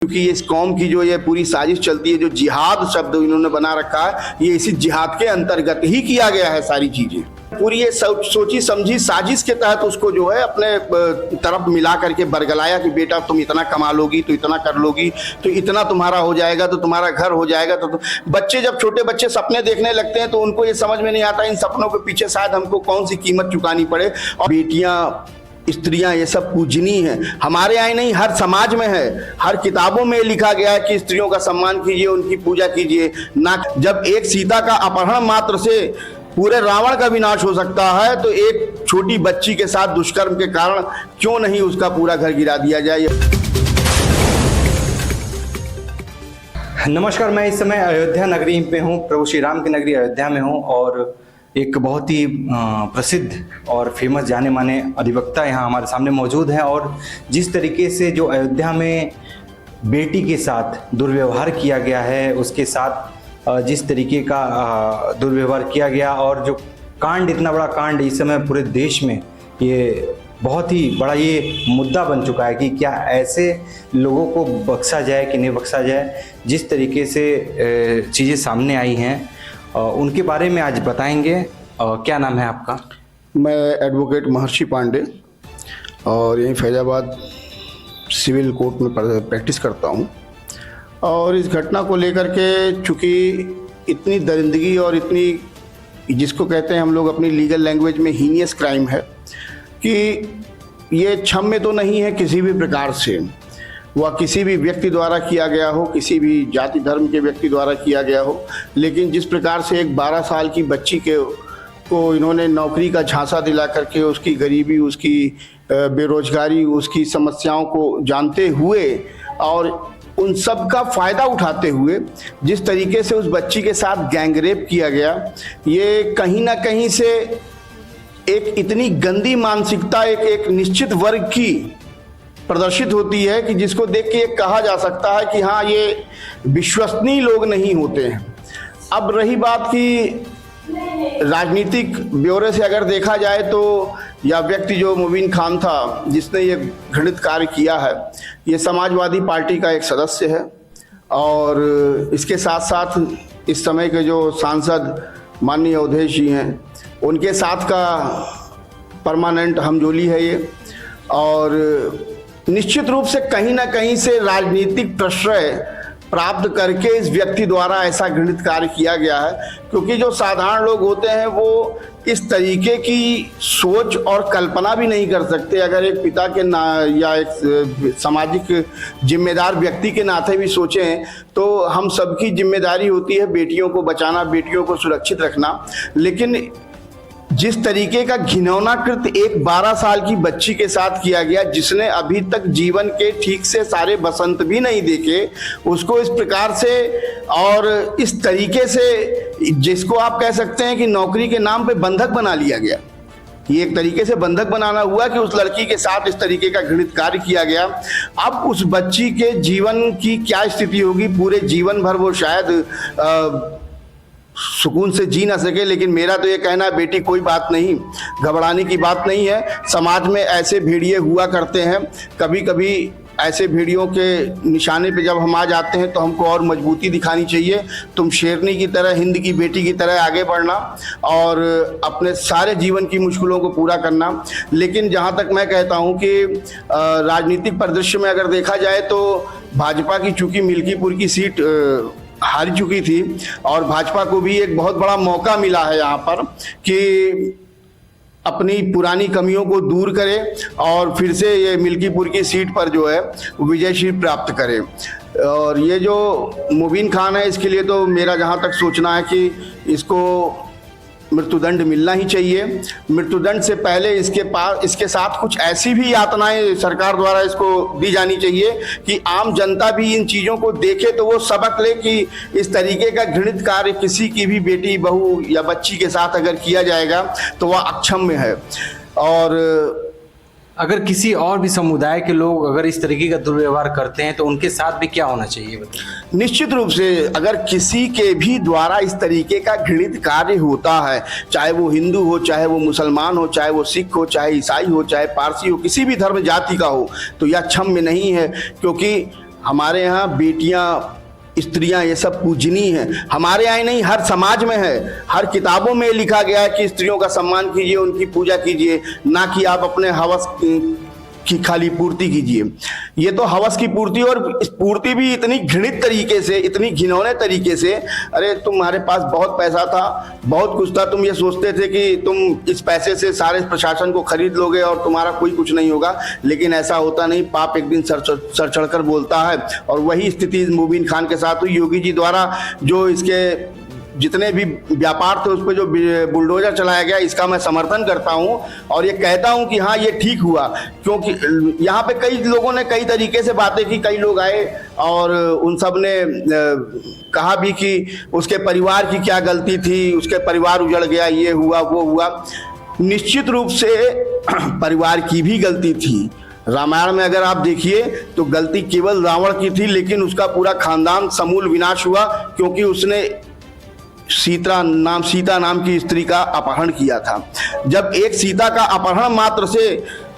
क्योंकि इस कौम की जो ये पूरी साजिश चलती है, जो जिहाद शब्द इन्होंने बना रखा है, ये इसी जिहाद के अंतर्गत ही किया गया है सारी चीजें। पूरी ये सोची समझी साजिश के तहत उसको जो है अपने तरफ मिला करके बरगलाया कि बेटा तुम इतना कमा लोगी तो इतना कर लोगी तो इतना तुम्हारा हो जाएगा तो तुम्हारा घर हो जाएगा। तो बच्चे जब छोटे बच्चे सपने देखने लगते हैं तो उनको ये समझ में नहीं आता इन सपनों के पीछे शायद हमको कौन सी कीमत चुकानी पड़े। और बेटियां स्त्रियां ये सब पूजनीय हैं, हमारे यहाँ नहीं हर समाज में है, हर किताबों में लिखा गया है कि स्त्रियों का सम्मान कीजिए, उनकी पूजा कीजिए। ना जब एक सीता का अपहरण मात्र से पूरे रावण का विनाश हो सकता है तो एक छोटी बच्ची के साथ दुष्कर्म के कारण क्यों नहीं उसका पूरा घर गिरा दिया जाए। नमस्कार, मैं इस समय अयोध्या नगरी में हूँ, प्रभु श्री राम की नगरी अयोध्या में हूँ और एक बहुत ही प्रसिद्ध और फेमस जाने माने अधिवक्ता यहाँ हमारे सामने मौजूद हैं। और जिस तरीके से जो अयोध्या में बेटी के साथ दुर्व्यवहार किया गया है, उसके साथ जिस तरीके का दुर्व्यवहार किया गया और जो कांड, इतना बड़ा कांड इस समय पूरे देश में ये बहुत ही बड़ा ये मुद्दा बन चुका है कि क्या ऐसे लोगों को बख्शा जाए कि नहीं बख्शा जाए। जिस तरीके से चीज़ें सामने आई हैं उनके बारे में आज बताएंगे। क्या नाम है आपका? मैं एडवोकेट महर्षि पांडे और यहीं फैजाबाद सिविल कोर्ट में प्रैक्टिस करता हूँ। और इस घटना को लेकर के चूँकि इतनी दरिंदगी और इतनी, जिसको कहते हैं हम लोग अपनी लीगल लैंग्वेज में हीनियस क्राइम है, कि ये क्षम्य तो नहीं है किसी भी प्रकार से। वह किसी भी व्यक्ति द्वारा किया गया हो, किसी भी जाति धर्म के व्यक्ति द्वारा किया गया हो, लेकिन जिस प्रकार से एक 12 साल की बच्ची को इन्होंने नौकरी का झांसा दिला करके उसकी गरीबी, उसकी बेरोजगारी, उसकी समस्याओं को जानते हुए और उन सब का फ़ायदा उठाते हुए जिस तरीके से उस बच्ची के साथ गैंगरेप किया गया, ये कहीं ना कहीं से एक इतनी गंदी मानसिकता एक निश्चित वर्ग की प्रदर्शित होती है कि जिसको देख के कहा जा सकता है कि हाँ, ये विश्वसनीय लोग नहीं होते हैं। अब रही बात की राजनीतिक ब्यौरे से अगर देखा जाए तो यह व्यक्ति जो मुबीन खान था जिसने ये घृणित कार्य किया है, ये समाजवादी पार्टी का एक सदस्य है। और इसके साथ साथ इस समय के जो सांसद माननीय अवधेश जी हैं, उनके साथ का परमानेंट हमजोली है ये। और निश्चित रूप से कहीं ना कहीं से राजनीतिक प्रश्रय प्राप्त करके इस व्यक्ति द्वारा ऐसा घृणित कार्य किया गया है, क्योंकि जो साधारण लोग होते हैं वो इस तरीके की सोच और कल्पना भी नहीं कर सकते। अगर एक पिता के या एक सामाजिक जिम्मेदार व्यक्ति के नाते भी सोचें तो हम सबकी जिम्मेदारी होती है बेटियों को बचाना, बेटियों को सुरक्षित रखना। लेकिन जिस तरीके का घिनौना कृत्य एक 12 साल की बच्ची के साथ किया गया, जिसने अभी तक जीवन के ठीक से सारे बसंत भी नहीं देखे, उसको इस प्रकार से और इस तरीके से, जिसको आप कह सकते हैं कि नौकरी के नाम पे बंधक बना लिया गया। ये एक तरीके से बंधक बनाना हुआ कि उस लड़की के साथ इस तरीके का घृणित कार्य किया गया। अब उस बच्ची के जीवन की क्या स्थिति होगी, पूरे जीवन भर वो शायद सुकून से जी ना सके। लेकिन मेरा तो ये कहना है, बेटी कोई बात नहीं, घबराने की बात नहीं है। समाज में ऐसे भेड़िए हुआ करते हैं, कभी कभी ऐसे भेड़ियों के निशाने पे जब हम आ जाते हैं तो हमको और मजबूती दिखानी चाहिए। तुम शेरनी की तरह, हिंद की बेटी की तरह आगे बढ़ना और अपने सारे जीवन की मुश्किलों को पूरा करना। लेकिन जहाँ तक मैं कहता हूँ कि राजनीतिक परिदृश्य में अगर देखा जाए तो भाजपा की चूँकि मिल्कीपुर की सीट हार चुकी थी और भाजपा को भी एक बहुत बड़ा मौका मिला है यहाँ पर कि अपनी पुरानी कमियों को दूर करे और फिर से ये मिल्कीपुर की सीट पर जो है विजयश्री प्राप्त करे। और ये जो मुबीन खान है, इसके लिए तो मेरा जहाँ तक सोचना है कि इसको मृत्युदंड मिलना ही चाहिए। मृत्युदंड से पहले इसके साथ कुछ ऐसी भी यातनाएं सरकार द्वारा इसको दी जानी चाहिए कि आम जनता भी इन चीज़ों को देखे तो वो सबक ले कि इस तरीके का घृणित कार्य किसी की भी बेटी, बहू या बच्ची के साथ अगर किया जाएगा तो वह अक्षम्य है। और अगर किसी और भी समुदाय के लोग अगर इस तरीके का दुर्व्यवहार करते हैं तो उनके साथ भी क्या होना चाहिए? निश्चित रूप से अगर किसी के भी द्वारा इस तरीके का घृणित कार्य होता है, चाहे वो हिंदू हो, चाहे वो मुसलमान हो, चाहे वो सिख हो, चाहे ईसाई हो, चाहे पारसी हो, किसी भी धर्म जाति का हो, तो यह क्षम्य नहीं है। क्योंकि हमारे यहाँ बेटियाँ, स्त्रियां ये सब पूजनीय हैं। हमारे यहाँ ही नहीं, हर समाज में है, हर किताबों में लिखा गया है कि स्त्रियों का सम्मान कीजिए, उनकी पूजा कीजिए, ना कि आप अपने हवस की खाली पूर्ति कीजिए। ये तो हवस की पूर्ति, और इस पूर्ति भी इतनी घृणित तरीके से, इतनी घिनौने तरीके से। अरे तुम्हारे पास बहुत पैसा था, बहुत कुछ था, तुम ये सोचते थे कि तुम इस पैसे से सारे प्रशासन को खरीद लोगे और तुम्हारा कोई कुछ नहीं होगा, लेकिन ऐसा होता नहीं। पाप एक दिन सर चढ़कर बोलता है, और वही स्थिति मुबीन खान के साथ हुई। योगी जी द्वारा जो इसके जितने भी व्यापार थे उस पर जो बुलडोजर चलाया गया, इसका मैं समर्थन करता हूं और ये कहता हूं कि हाँ ये ठीक हुआ, क्योंकि यहाँ पे कई लोगों ने कई तरीके से बातें की। कई लोग आए और उन सब ने कहा भी कि उसके परिवार की क्या गलती थी, उसके परिवार उजड़ गया, ये हुआ वो हुआ। निश्चित रूप से परिवार की भी गलती थी। रामायण में अगर आप देखिए तो गलती केवल रावण की थी, लेकिन उसका पूरा खानदान समूल विनाश हुआ, क्योंकि उसने सीता नाम की स्त्री का अपहरण किया था। जब एक सीता का अपहरण मात्र से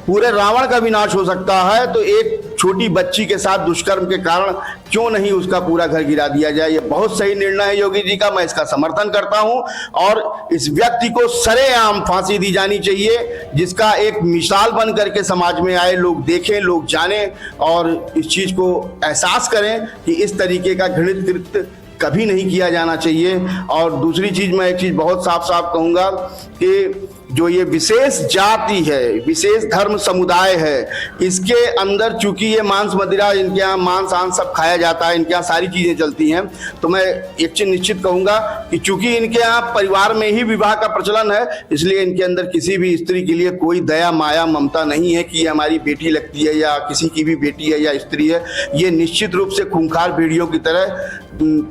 पूरे रावण का विनाश हो सकता है, तो एक छोटी बच्ची के साथ दुष्कर्म के कारण क्यों नहीं उसका पूरा घर गिरा दिया जाए। ये बहुत सही निर्णय है योगी जी का, मैं इसका समर्थन करता हूं, और इस व्यक्ति को सरेआम फांसी दी जानी चाहिए, जिसका एक मिसाल बन करके समाज में आए, लोग देखें, लोग जानें और इस चीज को एहसास करें कि इस तरीके का घृणित कृत्य कभी नहीं किया जाना चाहिए। और दूसरी चीज, मैं एक चीज बहुत साफ साफ कहूंगा कि जो ये विशेष जाति है, विशेष धर्म समुदाय है, इसके अंदर चूंकि ये मांस मदिरा, इनके यहाँ मांस आंस सब खाया जाता है, इनके यहाँ सारी चीजें चलती हैं, तो मैं एक चीज निश्चित कहूंगा कि चूंकि इनके यहाँ परिवार में ही विवाह का प्रचलन है, इसलिए इनके अंदर किसी भी स्त्री के लिए कोई दया माया ममता नहीं है कि ये हमारी बेटी लगती है या किसी की भी बेटी है या स्त्री है। ये निश्चित रूप से खूंखार भेड़ियों की तरह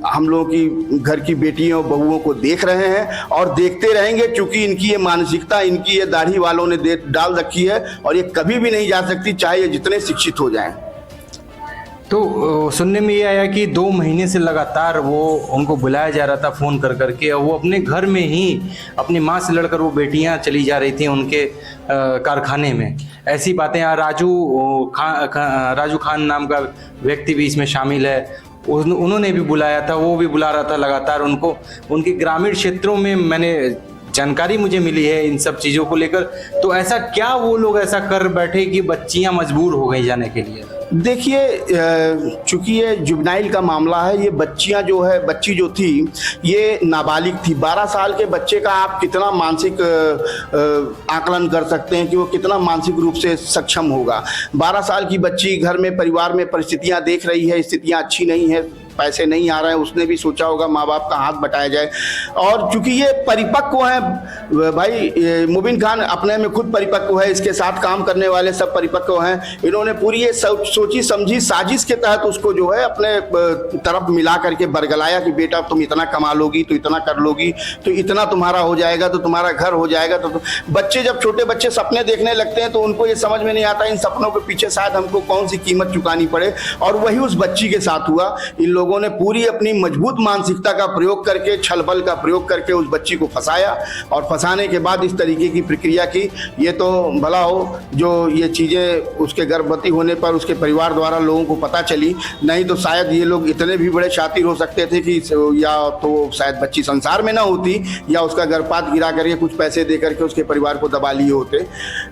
हम लोगों की घर की बेटियों बहुओं को देख रहे हैं और देखते रहेंगे, क्योंकि इनकी ये मानसिकता, इनकी ये दाढ़ी वालों ने डाल रखी है, और ये कभी भी नहीं जा सकती, चाहे ये जितने शिक्षित हो जाएं। तो सुनने में ये आया कि 2 महीने से लगातार वो उनको बुलाया जा रहा था फ़ोन कर करके, और वो अपने घर में ही अपनी माँ से लड़कर वो बेटियां चली जा रही थी उनके कारखाने में। ऐसी बातें। राजू खान नाम का व्यक्ति भी इसमें शामिल है, उन्होंने भी बुलाया था, वो भी बुला रहा था लगातार उनको। उनके ग्रामीण क्षेत्रों में मैंने जानकारी मुझे मिली है इन सब चीज़ों को लेकर। तो ऐसा क्या वो लोग ऐसा कर बैठे कि बच्चियां मजबूर हो गई जाने के लिए? देखिए, चूंकि ये जुवेनाइल का मामला है, ये बच्ची जो थी ये नाबालिग थी। 12 साल के बच्चे का आप कितना मानसिक आकलन कर सकते हैं कि वो कितना मानसिक रूप से सक्षम होगा। 12 साल की बच्ची घर में, परिवार में परिस्थितियां देख रही है, स्थितियां अच्छी नहीं है, पैसे नहीं आ रहे हैं, उसने भी सोचा होगा माँ बाप का हाथ बटाया जाए। और चूंकि ये परिपक्व हैं भाई, मुबीन खान अपने में खुद परिपक्व है, इसके साथ काम करने वाले सब परिपक्व हैं। इन्होंने पूरी ये सोची समझी साजिश के तहत उसको जो है अपने तरफ मिला करके बरगलाया कि बेटा तुम इतना कमा लोगी, तो इतना कर लोगी, तो इतना तुम्हारा हो जाएगा, तो तुम्हारा घर हो जाएगा। तो बच्चे, जब छोटे बच्चे सपने देखने लगते हैं तो उनको ये समझ में नहीं आता इन सपनों के पीछे शायद हमको कौन सी कीमत चुकानी पड़े। और वही उस बच्ची के साथ हुआ। इन लोगों ने पूरी अपनी मजबूत मानसिकता का प्रयोग करके, छल बल का प्रयोग करके उस बच्ची को फंसाया, और फंसाने के बाद इस तरीके की प्रक्रिया की। ये तो भला हो जो ये चीज़ें उसके गर्भवती होने पर उसके परिवार द्वारा लोगों को पता चली, नहीं तो शायद ये लोग इतने भी बड़े शातिर हो सकते थे कि या तो शायद बच्ची संसार में ना होती, या उसका गर्भपात गिरा करके कुछ पैसे दे करके उसके परिवार को दबा लिए होते।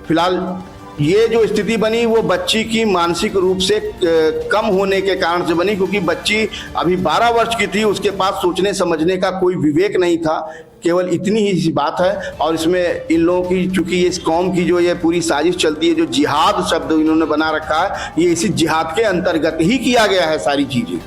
फिलहाल ये जो स्थिति बनी वो बच्ची की मानसिक रूप से कम होने के कारण से बनी, क्योंकि बच्ची अभी 12 वर्ष की थी, उसके पास सोचने समझने का कोई विवेक नहीं था। केवल इतनी ही सी बात है। और इसमें इन लोगों की, चूंकि इस कौम की जो ये पूरी साजिश चलती है, जो जिहाद शब्द इन्होंने बना रखा है, ये इसी जिहाद के अंतर्गत ही किया गया है सारी चीज़ें।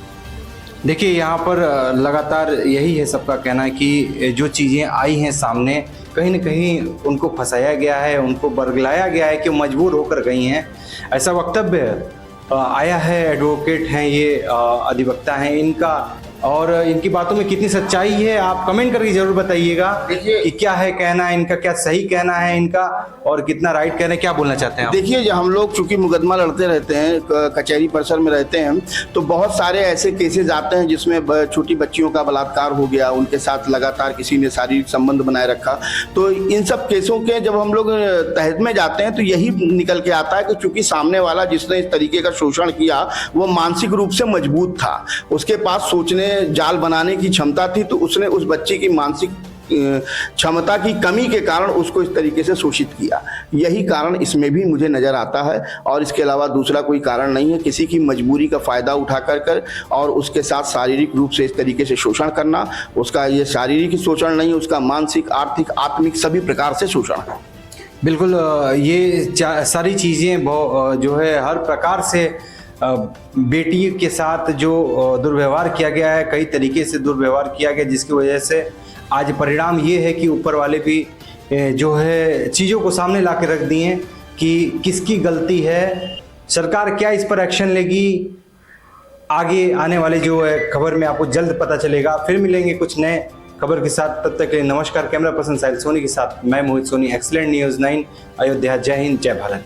देखिए, यहाँ पर लगातार यही है सबका कहना कि जो चीज़ें आई हैं सामने, कहीं न कहीं उनको फंसाया गया है, उनको बरगलाया गया है कि मजबूर होकर गई हैं। ऐसा वक्तव्य आया है। एडवोकेट हैं ये, अधिवक्ता हैं, इनका और इनकी बातों में कितनी सच्चाई है आप कमेंट करके जरूर बताइएगा कि क्या है कहना है इनका, क्या सही कहना है इनका और कितना राइट कह रहे हैं, क्या बोलना चाहते हैं आप? देखिए, हम लोग चूंकि मुकदमा लड़ते रहते हैं, कचहरी परिसर में रहते हैं, तो बहुत सारे ऐसे केसेस आते हैं जिसमें छोटी बच्चियों का बलात्कार हो गया, उनके साथ लगातार किसी ने शारीरिक संबंध बनाए रखा। तो इन सब केसों के जब हम लोग तहत में जाते हैं तो यही निकल के आता है कि चूंकि सामने वाला जिसने इस तरीके का शोषण किया वो मानसिक रूप से मजबूत था, उसके पास सोचने जाल बनाने की क्षमता थी, तो उसने उस बच्चे की मानसिक क्षमता की कमी के कारण उसको इस तरीके से शोषित किया। यही कारण इसमें भी मुझे नजर आता है और इसके अलावा दूसरा कोई कारण नहीं है। किसी की मजबूरी का फायदा उठा कर और उसके साथ शारीरिक रूप से इस तरीके से शोषण करना, उसका ये शारीरिक शोषण नहीं, उसका मानसिक, आर्थिक, आत्मिक सभी प्रकार से शोषण है। बिल्कुल, ये सारी चीज़ें जो है हर प्रकार से बेटी के साथ जो दुर्व्यवहार किया गया है, कई तरीके से दुर्व्यवहार किया गया, जिसकी वजह से आज परिणाम ये है कि ऊपर वाले भी जो है चीज़ों को सामने ला के रख दिए कि किसकी गलती है, सरकार क्या इस पर एक्शन लेगी, आगे आने वाले जो है खबर में आपको जल्द पता चलेगा। फिर मिलेंगे कुछ नए खबर के साथ, तब तक के लिए नमस्कार। कैमरा पर्सन साहिल सोनी के साथ मैं मोहित सोनी, एक्सीलेंट न्यूज़ 9 अयोध्या। जय हिंद, जय भारत।